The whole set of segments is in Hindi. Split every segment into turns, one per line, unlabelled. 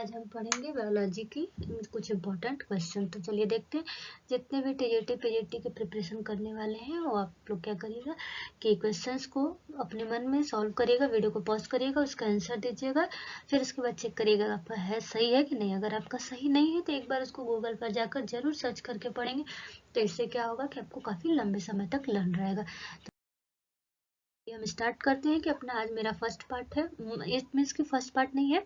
आज हम पढ़ेंगे बायोलॉजी की कुछ इम्पोर्टेंट क्वेश्चन। तो चलिए देखते हैं। जितने भी टीजीटी पीजीटी के प्रिपरेशन करने वाले हैं वो आप लोग क्या करिएगा कि क्वेश्चंस को अपने मन में सॉल्व करिएगा, वीडियो को पॉज करिएगा, उसका आंसर दीजिएगा, फिर उसके बाद चेक करिएगा आपका है सही है कि नहीं। अगर आपका सही नहीं है तो एक बार उसको गूगल पर जाकर जरूर सर्च करके पढ़ेंगे, तो इससे क्या होगा कि आपको काफ़ी लंबे समय तक लर्न रहेगा। हम स्टार्ट करते हैं कि अपना आज मेरा फर्स्ट पार्ट है। इट मीन्स की फर्स्ट पार्ट नहीं है,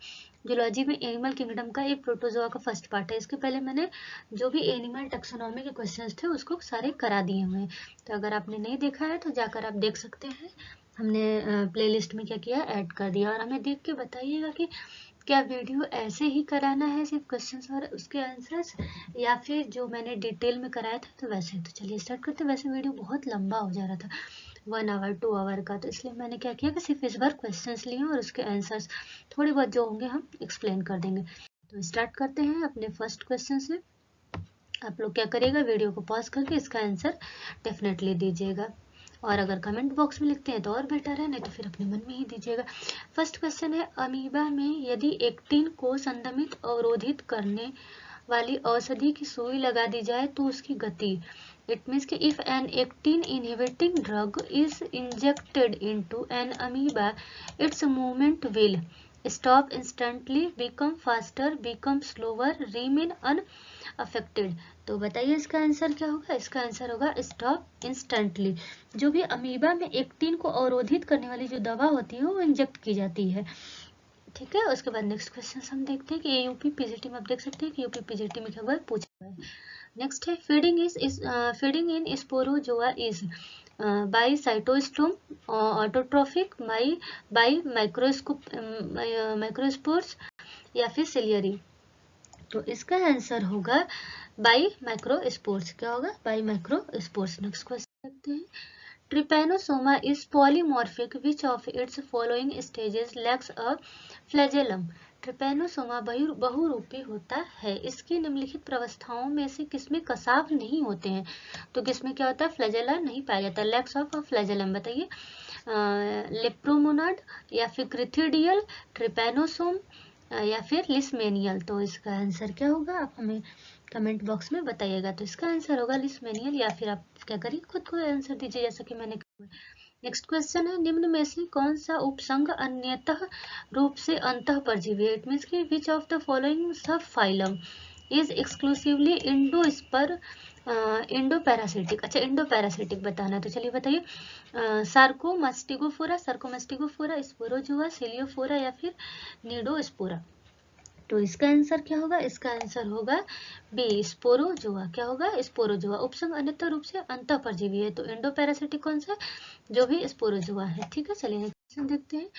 जूलॉजी में एनिमल किंगडम का एक प्रोटोजोआ का फर्स्ट पार्ट है। इसके पहले मैंने जो भी एनिमल टैक्सोनॉमी के क्वेश्चंस थे उसको सारे करा दिए हुए हैं, तो अगर आपने नहीं देखा है तो जाकर आप देख सकते हैं। हमने प्लेलिस्ट में क्या किया, ऐड कर दिया। और हमें देख के बताइएगा कि क्या वीडियो ऐसे ही कराना है सिर्फ क्वेश्चंस और उसके आंसर्स, या फिर जो मैंने डिटेल में कराया था तो वैसे। तो चलिए स्टार्ट करते हैं। वैसे वीडियो बहुत लंबा हो जा रहा था, 1 आवर 2 आवर का, तो इसलिए मैंने क्या किया कि सिर्फ इस बार क्वेश्चंस लिए और उसके आंसर्स थोड़े बहुत जो होंगे हम एक्सप्लेन कर देंगे। तो स्टार्ट करते हैं अपने फर्स्ट क्वेश्चन से। आप लोग क्या करिएगा, वीडियो को पॉज करके इसका आंसर डेफिनेटली दीजिएगा, और अगर कमेंट बॉक्स में लिखते हैं तो और बेटर है, नहीं तो फिर अपने मन में ही दीजिएगा। फर्स्ट क्वेश्चन है, अमीबा में यदि एक्टिन को संदमित अवरोधित करने वाली औषधि की सुई लगा दी जाए तो उसकी गति, it means कि if an actin inhibiting drug is injected into an amoeba, its movement will stop instantly, become faster, become slower, remain unaffected। तो बताइए इसका आंसर क्या होगा। इसका आंसर होगा स्टॉप इंस्टेंटली। जो भी अमीबा में एक्टिन को अवरोधित करने वाली जो दवा होती है वो इंजेक्ट की जाती है, ठीक है। उसके बाद नेक्स्ट क्वेश्चन हम देखते हैं कि यूपी पीजीटी में आप देख सकते हैं कि यूपी पीजीटी में क्या हुआ पूछा हुआ है। नेक्स्ट है, feeding in sporozoa is by cytostome, autotrophic, by microspores या फिर सिलियरी। तो इसका आंसर होगा बाई माइक्रोस्पोर्स। क्या होगा, बाई माइक्रोस्पोर्स। नेक्स्ट क्वेश्चन देखते हैं, trypanosoma is polymorphic, which of its following stages lacks a flagellum. Trypanosoma बहुरूपी होता है, इसकी निम्नलिखित प्रवस्थाओं में से किसमें कसाव नहीं होते हैं। तो किसमें क्या होता है, फ्लैजेला नहीं पाया जाता, लैक्स ऑफ फ्लैजेलम। बताइए, लेप्रोमोनाड या फिर क्रिथिडियल, ट्रिपैनोसोम या फिर लिस्मेनियल। तो इसका आंसर क्या होगा, आप हमें कमेंट बॉक्स में बताइएगा। तो इसका आंसर होगा लिस्मेनियल, या फिर आप क्या करिए खुद को आंसर दीजिए जैसा कि मैंने कहा। नेक्स्ट क्वेश्चन है, निम्न में से कौन सा उपसंघ अन्यतः रूप से अंतः परजीवी है। इट मीन्स कि विच ऑफ द फॉलोइंग सब phylum is exclusively Indo parasitic. अच्छा, इंडो पैरासिटिक बताना है, तो चलिए बताइए, सार्कोमास्टिगोफोरा, स्पोरोजोआ, सिलियोफोरा या फिर नीडोस्पोरा। तो इसका आंसर क्या होगा, इसका आंसर होगा बी, स्पोरोजोआ। क्या होगा, स्पोरोजोआ। उपसंघ अन्यथा रूप से अंतः परजीवी है, तो इंडो पैरासिटिक कौन सा, जो भी स्पोरोजोआ है, ठीक है। चलिए क्वेश्चन देखते हैं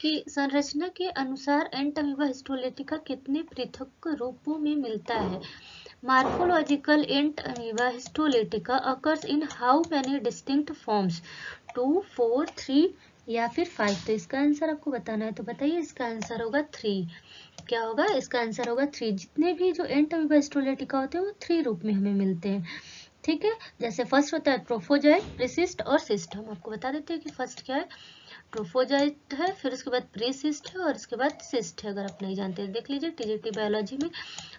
कि संरचना के अनुसार एंटामीबा हिस्टोलेटिका कितने पृथक रूपों में मिलता है। Morphological entamoeba histolytica occurs in how many distinct forms, 2, 4, 3 या फिर 5। तो इसका आंसर आपको बताना है, तो बताइए इसका आंसर होगा 3। क्या होगा, इसका आंसर होगा 3। जितने भी जो एंटामीबा हिस्टोलेटिका होते हैं वो 3 रूप में हमें मिलते हैं, ठीक है। जैसे फर्स्ट होता है ट्रोफोजाइट, प्रीसिस्ट और सिस्ट। हम आपको बता देते हैं कि फर्स्ट क्या है, ट्रोफोजाइट है, फिर उसके बाद प्रीसिस्ट है और उसके बाद सिस्ट है। अगर आप नहीं जानते हैं देख लीजिए, टीजीटी बायोलॉजी में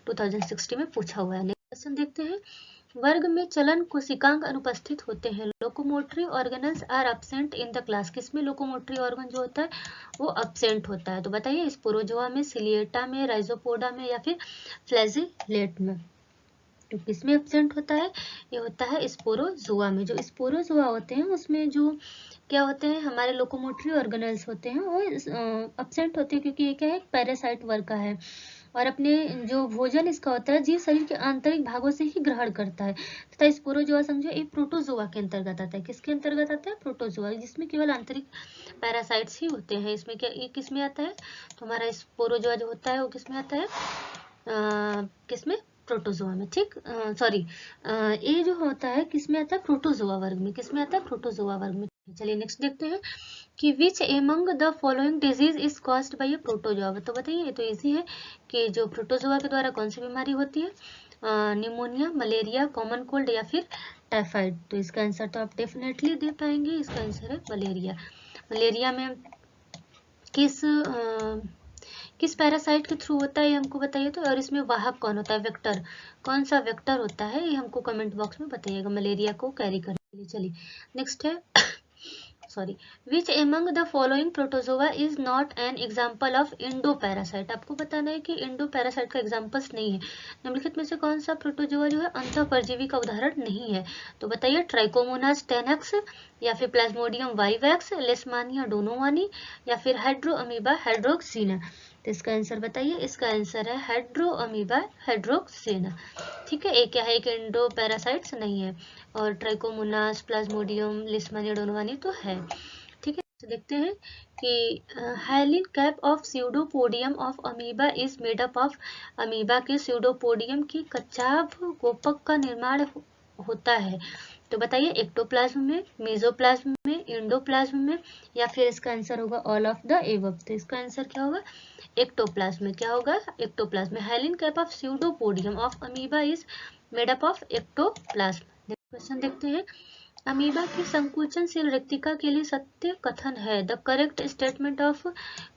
2060 में पूछा हुआ है। नेक्स्ट क्वेश्चन देखते हैं, वर्ग में चलन कोशिकांग अनुपस्थित होते हैं, locomotory organelles are absent in the class. किसमें लोकोमोटरी ऑर्गन जो होता है वो एब्सेंट होता है। तो बताइए, स्पोरोजोआ में, सिलिएटा में, राइजोपोडा में या फिर फ्लैजिलेट में। तो किसमें एब्सेंट होता है, ये होता है स्पोरोजोआ में। जो स्पोरोजोआ होते हैं उसमें जो क्या होते हैं, हमारे लोकोमोटरी ऑर्गेनल्स होते हैं वो एब्सेंट होते हैं, क्योंकि ये क्या है, पैरासाइट वर्ग का है और अपने जो भोजन इसका होता है जीव शरीर के आंतरिक भागों से ही ग्रहण करता है। तथा स्पोरोजोआ समझो ये प्रोटोजोआ के अंतर्गत आता है। किसके अंतर्गत आता है, प्रोटोजोआ, जिसमें केवल आंतरिक पैरासाइट्स ही होते हैं। इसमें क्या, ये किसमें आता है, तो हमारा स्पोरोजोआ जो होता है वो किसमें आता है, किसमें, प्रोटोजोआ में, ठीक। सॉरी, ये जो होता है किसमें आता है, प्रोटोजोआ वर्ग में। किसमें आता है, प्रोटोजोआ वर्ग में। चलिए नेक्स्ट देखते हैं कि which among the following disease is caused bye a protozoa. तो बताइए, ये तो इजी है कि जो प्रोटोजोआ के द्वारा कौन सी बीमारी होती है, निमोनिया, मलेरिया, कॉमन कोल्ड या फिर टाइफाइड। तो इसका आंसर तो आप डेफिनेटली दे पाएंगे, इसका आंसर है मलेरिया। मलेरिया में किस किस पैरासाइट के थ्रू होता है ये हमको बताइए तो, और इसमें वाहक कौन होता है, वेक्टर, कौन सा वेक्टर होता है ये हमको कमेंट बॉक्स में बताइएगा मलेरिया को कैरी करने के लिए। चलिए नेक्स्ट है sorry, which among the following protozoa is not an example of Indo parasite. आपको बताना है कि इंडो पैरासाइट का एग्जाम्पल्स नहीं है, निम्नलिखित में से कौन सा प्रोटोजोआ जो है अंतः परजीवी का उदाहरण नहीं है। तो बताइए ट्राइकोमोनास टेनेक्स, या फिर प्लाज्मोडियम वाइवैक्स, लेशमानिया डोनोवानी, या फिर हाइड्रो अमीबा हाइड्रोक्सीना। तो इसका आंसर बताइए, इसका आंसर है हाइड्रो अमीबा हाइड्रोक्सीना। ठीक है, एक क्या है, एक इंडो पैरासाइट्स नहीं है, और ट्राइकोमोनास, प्लाज्मोडियम, लिस्मानिया डोनोवानी तो है। ठीक है, तो देखते हैं कि hyaline cap of pseudopodium of amoeba is made up of, amoeba के स्यूडोपोडियम की कच्चाभ गोपक का निर्माण होता है। तो बताइए एक्टोप्लाज्म में, मेसोप्लाज्म में, एंडोप्लाज्म में, या फिर इसका आंसर होगा ऑल ऑफ द एबव। तो इसका आंसर क्या होगा, एक्टोप्लाज्म में। क्या होगा, एक्टोप्लाज्म में। Hyaline cap of pseudopodium of amoeba is made up of ectoplasm. Question देखते हैं, अमीबा की संकुचनशील रेक्टिका के लिए सत्य कथन है। The correct statement of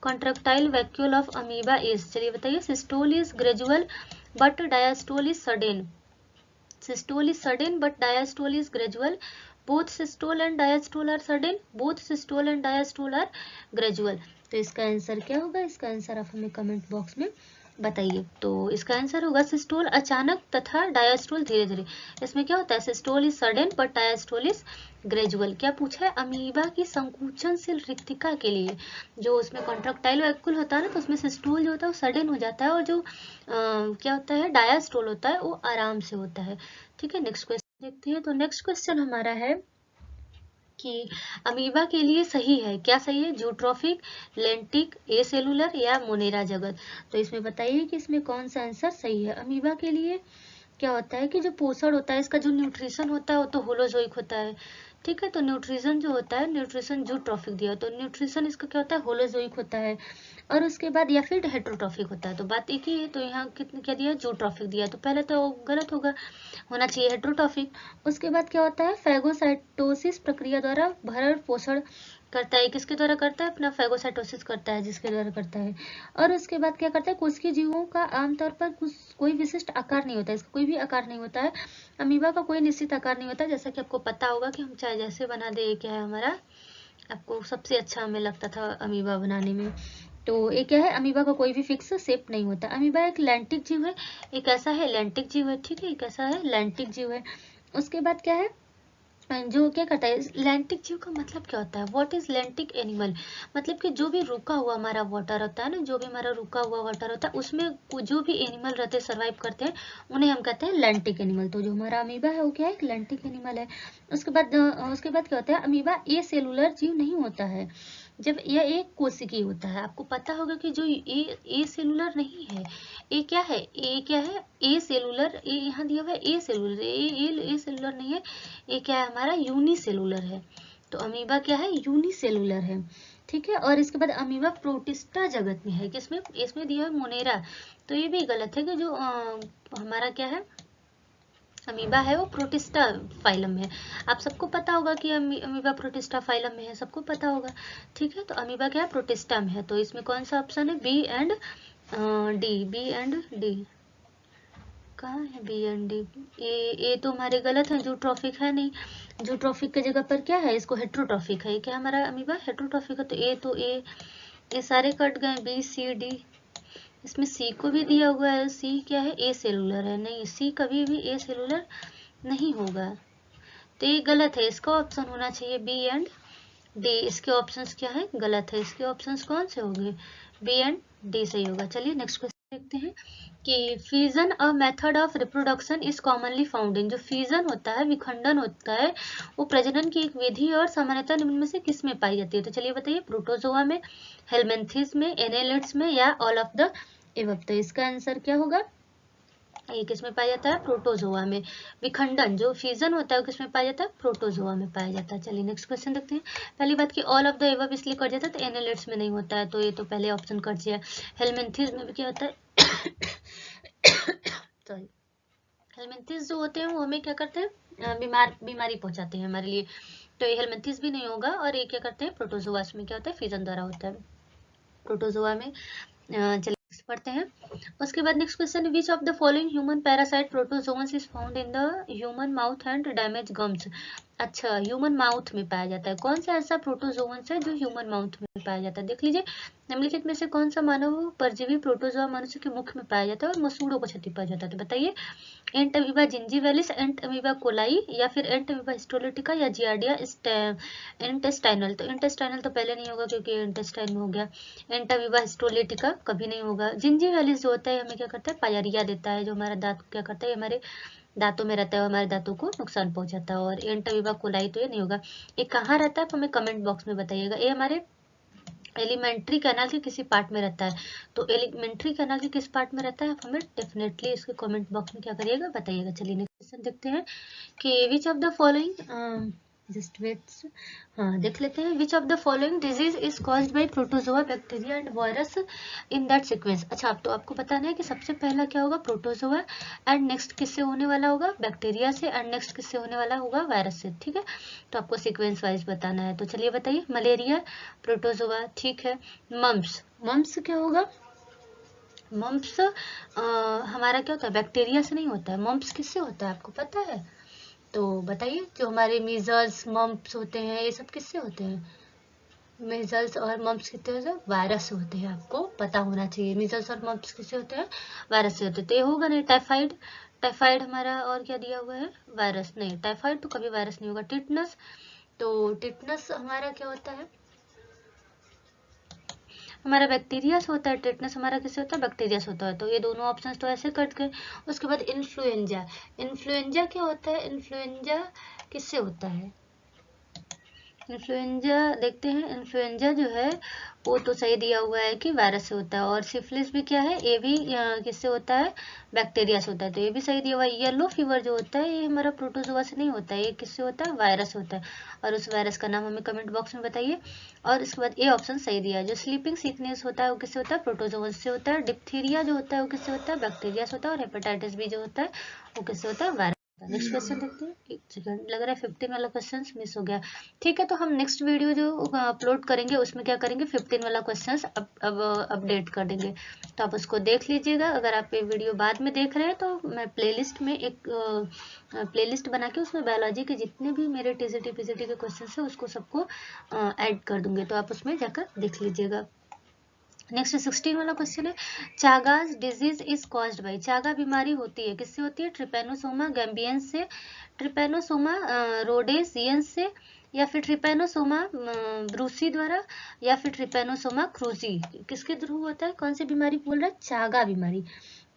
contractile vacuole of amoeba is, चलिए बताइए, systole is gradual but diastole is sudden. Systole is sudden but diastole is gradual. Both systole and diastole are sudden. Both systole and diastole are gradual. तो इसका आंसर क्या होगा, इसका आंसर आप हमें कमेंट बॉक्स में बताइए। तो इसका आंसर होगा सिस्टोल अचानक तथा डायस्टोल धीरे धीरे। इसमें क्या होता है, systole is sudden but diastole is gradual. क्या पूछा है, अमीबा की संकुचनशील रिक्तिका के लिए जो उसमें कॉन्ट्रैक्टाइल वैक्यूल होता है ना, तो उसमें सिस्टोल जो होता है वो सडन हो जाता है, और जो क्या होता है डायस्टोल होता है वो आराम से होता है। ठीक है, नेक्स्ट क्वेश्चन देखते हैं। तो नेक्स्ट क्वेश्चन हमारा है कि अमीबा के लिए सही है, क्या सही है, जूट्रोफिक, लेंटिक, ए सेलुलर या मोनेरा जगत। तो इसमें बताइए कि इसमें कौन सा आंसर सही है। अमीबा के लिए क्या होता है कि जो पोषण होता है, इसका जो न्यूट्रिशन होता है वो तो होलोजोइक होता है। ठीक है, तो न्यूट्रिशन जो होता है, न्यूट्रिशन जूट्रोफिक दिया, तो न्यूट्रिशन इसका क्या होता है, होलोजोइक होता है। और उसके बाद या फिर हेट्रोट्रॉफिक होता है, तो बात एक ही है। तो यहाँ कितने क्या दिया, जूट्रोफिक दिया, तो पहले तो गलत होगा, होना चाहिए हेट्रोट्रॉफिक। उसके बाद क्या होता है, फैगोसाइटोसिस प्रक्रिया द्वारा भरण पोषण करता है, किसके द्वारा करता है, अपना फैगोसाइटोसिस करता है, जिसके द्वारा करता है। और उसके बाद क्या करता है, कोशिकीय जीवों का आमतौर पर कोई विशिष्ट आकार नहीं होता है, इसका कोई भी आकार नहीं होता है। अमीबा का कोई निश्चित आकार नहीं होता, जैसा कि आपको पता होगा कि हम चाहे जैसे बना दे, ये क्या है हमारा, आपको सबसे अच्छा हमें लगता था अमीबा बनाने में। तो ये क्या है, अमीबा का कोई भी फिक्स शेप नहीं होता। अमीबा एक लैंटिक जीव है, एक ऐसा है लैंटिक जीव है। ठीक है, एक ऐसा है लैंटिक जीव है। उसके बाद क्या है, जो क्या करता है, लैंटिक जीव का मतलब क्या होता है, व्हाट इज लैंटिक एनिमल, मतलब कि जो भी रुका हुआ हमारा वाटर होता है ना, जो भी हमारा रुका हुआ वाटर होता है उसमें जो भी एनिमल रहते हैं, सर्वाइव करते हैं, उन्हें हम कहते हैं लैंटिक एनिमल। तो जो हमारा अमीबा है वो क्या है, एक लैंटिक एनिमल है। उसके बाद क्या होता है, अमीबा ए सेलुलर जीव नहीं होता है, जब यह एक कोशिकीय होता है। आपको पता होगा कि जो ए सेलुलर नहीं है, ए क्या है, ए क्या है, ए सेलुलर, ए यहाँ दिया हुआ है ए सेलुलर, ए सेलुलर नहीं है, ये क्या है हमारा यूनिसेलुलर है। तो अमीबा क्या है, यूनिसेलुलर है। ठीक है, और इसके बाद अमीबा प्रोटिस्टा जगत में है, किसमें, इसमें दिया है मोनेरा। तो ये भी गलत है कि जो हमारा क्या है अमीबा है वो प्रोटिस्टा फाइलम में है। आप सबको पता होगा कि अमीबा प्रोटिस्टा फाइलम में है, सबको पता होगा। ठीक है, तो अमीबा क्या है, प्रोटिस्टा में है। तो इसमें कौन सा ऑप्शन है, B and D, B and D, कहाँ है बी एंड डी, ए तो हमारे गलत है, जूट्रोफिक है नहीं, जूट्रोफिक के जगह पर क्या है, इसको हेट्रोट्रॉफिक है। क्या हमारा अमीबा हेट्रोट्रॉफिक है, तो ए सारे कट गए, बी सी डी। इसमें सी को भी दिया हुआ है, सी क्या है, ए सेलुलर है, नहीं सी कभी भी ए सेलुलर नहीं होगा, तो ये गलत है। इसका ऑप्शन होना चाहिए बी एंड डी। इसके ऑप्शंस क्या है, गलत है। इसके ऑप्शंस कौन से होंगे, बी एंड डी सही होगा। चलिए नेक्स्ट क्वेश्चन देखते हैं कि fission a method of reproduction is commonly found in, जो फिजन होता है, विखंडन होता है, वो प्रजनन की एक विधि और सामान्यतः निम्न में से किस में पाई जाती है। तो चलिए बताइए, प्रोटोजोआ में, हेलमिंथेस में, एनेलिड्स में, या ऑल ऑफ द एबव। तो इसका आंसर क्या होगा, ये किस में पाया जाता है, प्रोटोजोआ में। विखंडन जो फ्यूजन होता है वो किस में पाया जाता है, प्रोटोजोआ में पाया जाता है। चलिए नेक्स्ट क्वेश्चन देखते हैं। पहली बात की ऑल ऑफ द एबव इसलिए कट जाता है, तो एनालिड्स में नहीं होता है, तो ये तो पहले ऑप्शन कट जाए। हेलमिंथेस में भी क्या होता है सॉरी, हेलमिंथेस जो होते हैं वो हमें क्या करते हैं, बीमारी पहुंचाते हैं हमारे लिए, तो ये हेलमिंथेस भी नहीं होगा। और ये क्या करते हैं, प्रोटोजोआ में क्या होता है, फ्यूजन द्वारा होता है। प्रोटोजोआ में चलिए नेक्स्ट पढ़ते हैं। उसके बाद next question, which of the following human parasite protozoans is found in the human mouth and damage gums. अच्छा, ह्यूमन माउथ में पाया जाता है। कौन सा ऐसा प्रोटोजोन्स है जो ह्यूमन माउथ में पाया जाता है? देख लीजिए, निम्नलिखित में से कौन सा मानव परजीवी प्रोटोजोआ मनुष्य के मुख में पाया जाता है और मसूड़ों को क्षति पाया जाता है? तो बताइए, एंट अमीबा जिंजीवैलिस, एंट अमीबा कोलाई, या फिर एंट अमीबा हिस्टोलिटिका, या जियार्डिया इंटेस्टाइनल। तो इंटेस्टाइनल तो पहले नहीं होगा क्योंकि इंटेस्टाइन में हो गया। एंट अमीबा हिस्टोलिटिका कभी नहीं होगा। जिंजीवैलिस जो होता है हमें क्या करता है? पायरिया देता है, जो हमारा दांत क्या करता है, हमारे दांतों में रहता है और हमारे दांतों को नुकसान पहुंचाता है। और एंट अमीबा कोलाई तो ये नहीं होगा। ये कहाँ रहता है आप हमें कमेंट बॉक्स में बताइएगा। ये हमारे एलिमेंट्री कैनाल के किसी पार्ट में रहता है। तो एलिमेंट्री कैनाल के किस पार्ट में रहता है आप हमें डेफिनेटली इसके कमेंट बॉक्स में क्या करिएगा, बताइएगा। चलिए नेक्स्ट क्वेश्चन देखते हैं कि which of the following, just wait, हाँ देख लेते हैं। Which of the following disease is caused by protozoa, bacteria and virus in that sequence. अच्छा, अब तो आपको बताना है कि सबसे पहला क्या होगा? प्रोटोजोआ, एंड नेक्स्ट किससे होने वाला होगा? बैक्टीरिया से, एंड नेक्स्ट किससे होने वाला होगा? वायरस से। ठीक है, तो आपको सीक्वेंस वाइज बताना है। तो चलिए बताइए, मलेरिया प्रोटोजोआ, ठीक है। मम्प्स, मम्प्स क्या होगा? मम्प्स हमारा क्या होता है? बैक्टीरिया से नहीं होता है। मम्प्स किससे होता है आपको पता है? तो बताइए, जो हमारे मीजल्स मम्प्स होते हैं ये सब किससे होते हैं? मीजल्स और मम्प्स किससे होते हैं? वायरस से होते हैं। आपको पता होना चाहिए, मीजल्स और मम्प्स किससे होते हैं? वायरस से होते हैं। तो ये होगा नहीं। टाइफाइड, टाइफाइड हमारा और क्या दिया हुआ है? वायरस। नहीं, टाइफाइड तो कभी वायरस नहीं होगा। टिटनस, तो टिटनस हमारा क्या होता है? हमारा बैक्टीरिया से होता है। टिटनस हमारा किससे होता है? बैक्टीरिया से होता है। तो ये दोनों ऑप्शंस तो ऐसे कट गए। उसके बाद इन्फ्लुएंजा, इन्फ्लुएंजा क्या होता है? इन्फ्लुएंजा किससे होता है? इन्फ्लुएंजा देखते हैं। इन्फ्लुएंजा जो है वो तो सही दिया हुआ है कि वायरस से होता है। और सिफिलिस भी क्या है? ये भी किससे होता है? बैक्टीरिया से होता है। तो ये भी सही दिया हुआ है। येलो फीवर जो होता है ये हमारा प्रोटोजोआ से नहीं होता है, ये किससे होता है? वायरस होता है। और उस वायरस का नाम हमें कमेंट बॉक्स में बताइए। और इसके बाद ये ऑप्शन सही दिया है। जो स्लीपिंग सिकनेस होता है वो किससे होता है? प्रोटोजोआ से होता है। डिप्थीरिया जो होता है वो किससे होता है? बैक्टीरिया से होता है। और हेपेटाइटिस बी जो होता है वो किससे होता है? वायरस। नेक्स्ट क्वेश्चन देखते हैं। एक सेकंड, लग रहा है 15 वाला क्वेश्चन मिस हो गया। ठीक है, तो हम नेक्स्ट वीडियो जो अपलोड करेंगे उसमें क्या करेंगे? 15 वाला क्वेश्चंस अब अपडेट कर देंगे। तो आप उसको देख लीजिएगा। अगर आप ये वीडियो बाद में देख रहे हैं तो मैं प्लेलिस्ट में एक प्लेलिस्ट बना के उसमें बायोलॉजी के जितने भी मेरे टीजीटी पीजीटी के क्वेश्चंस है उसको सबको ऐड कर दूंगे। तो आप उसमें जाकर देख लीजिएगा। नेक्स्ट 16 वाला क्वेश्चन है, Chagas disease is caused bye. चागा बीमारी होती है किससे होती है? ट्रिपैनोसोमा गैम्बियंस से, ट्रिपैनोसोमा रोडेसियंस से, या फिर ट्रिपैनोसोमा ब्रूसी द्वारा, या फिर ट्रिपैनोसोमा क्रूजी। किसके थ्रू होता है? कौन सी बीमारी बोल रहा है? चागा बीमारी।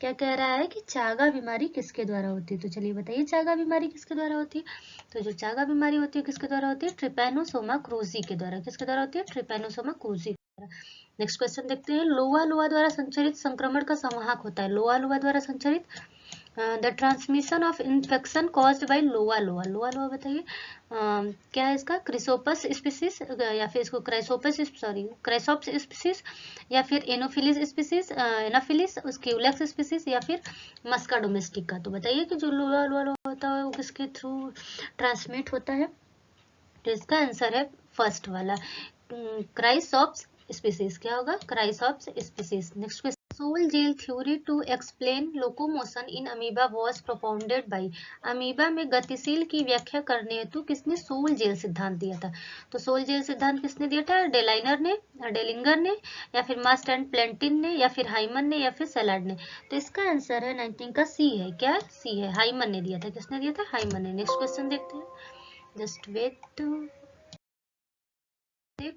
क्या कह रहा है कि चागा बीमारी किसके द्वारा होती है? तो चलिए बताइए, चागा बीमारी किसके द्वारा होती है? तो जो चागा बीमारी होती है किसके द्वारा होती है? ट्रिपैनोसोमा क्रूजी के द्वारा। किसके द्वारा होती है? ट्रिपैनोसोमा क्रूजी के द्वारा। नेक्स्ट क्वेश्चन देखते हैं। लोआ लोआ द्वारा संचरित संक्रमण का संवाहक होता है। लोआ लोआ द्वारा संचरित, the transmission of infection caused by लोआ लोआ। लोआ लोआ बताइए क्या है इसका? क्रिसोपस स्पीसीज, या फिर इसको क्राइसोपस क्राइसोप्स स्पीसीज, या फिर Anopheles species, Anopheles Culex species, या फिर मस्का डोमेस्टिका। तो बताइए कि जो लोआ लोआ होता है वो किसके थ्रू ट्रांसमिट होता है? तो इसका आंसर है फर्स्ट वाला, क्राइसोप्स स्पीसीज। क्या होगा? Chrysops species. Next question, sol gel theory to explain locomotion in amoeba was propounded by. Amoeba में गतिशील की व्याख्या करने हेतु किसने सोल जेल सिद्धांत दिया था? तो सोल जेल सिद्धांत किसने दिया था? डेलाइनर ने, डेलिंगर ने, या फिर मास्ट एंड प्लेंटिन ने, या फिर हाइमन ने, या फिर सेलार्ड ने। तो इसका आंसर है 19 का सी है। क्या? सी है, हाइमन ने दिया था। किसने दिया था? हाइमन ने। नेक्स्ट क्वेश्चन देखते हैं, जस्ट वेट।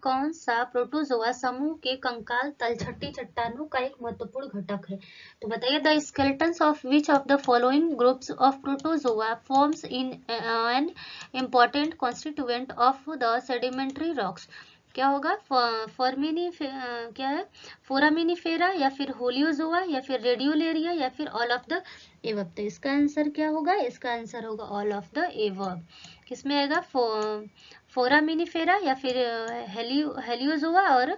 कौन सा प्रोटोजोआ समूह के कंकाल तलछटी चट्टानों का एक महत्वपूर्ण घटक है? तो बताइए, the skeletons of which of the following groups of protozoa forms in an important constituent of the sedimentary rocks. क्या होगा? क्या है? फोरामिनीफेरा, या फिर होलियोजोआ, या फिर रेडियोलेरिया, या फिर ऑल ऑफ द एवब। तो इसका आंसर क्या होगा? इसका आंसर होगा ऑल ऑफ द एवब। किसमें आएगा? फोरामिनीफेरा, या फिर हेलियोजोआ और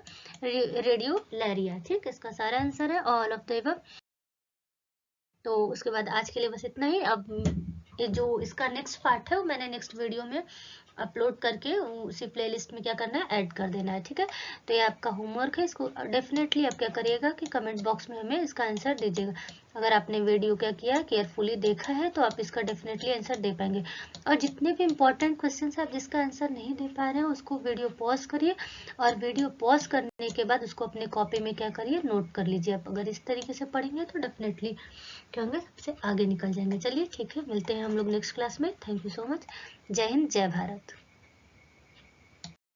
रेडियोलैरिया। ठीक, इसका सारा आंसर है ऑल ऑफ द एबव। तो उसके बाद आज के लिए बस इतना ही। अब ये जो इसका नेक्स्ट पार्ट है वो मैंने नेक्स्ट वीडियो में अपलोड करके उसी प्लेलिस्ट में क्या करना है, ऐड कर देना है। ठीक है, तो ये आपका होमवर्क है, इसको डेफिनेटली आप क्या करिएगा कि कमेंट बॉक्स में हमें इसका आंसर दीजिएगा। अगर आपने वीडियो क्या किया, केयरफुली देखा है, तो आप इसका डेफिनेटली आंसर दे पाएंगे। और जितने भी इंपॉर्टेंट क्वेश्चन है आप जिसका आंसर नहीं दे पा रहे हैं उसको वीडियो पॉज करिए, और वीडियो पॉज करने के बाद उसको अपने कॉपी में क्या करिए, नोट कर लीजिए। आप अगर इस तरीके से पढ़ेंगे तो डेफिनेटली क्या होंगे, सबसे आगे निकल जाएंगे। चलिए ठीक है, मिलते हैं हम लोग नेक्स्ट क्लास में। Thank you so much. जय हिंद, जय भारत।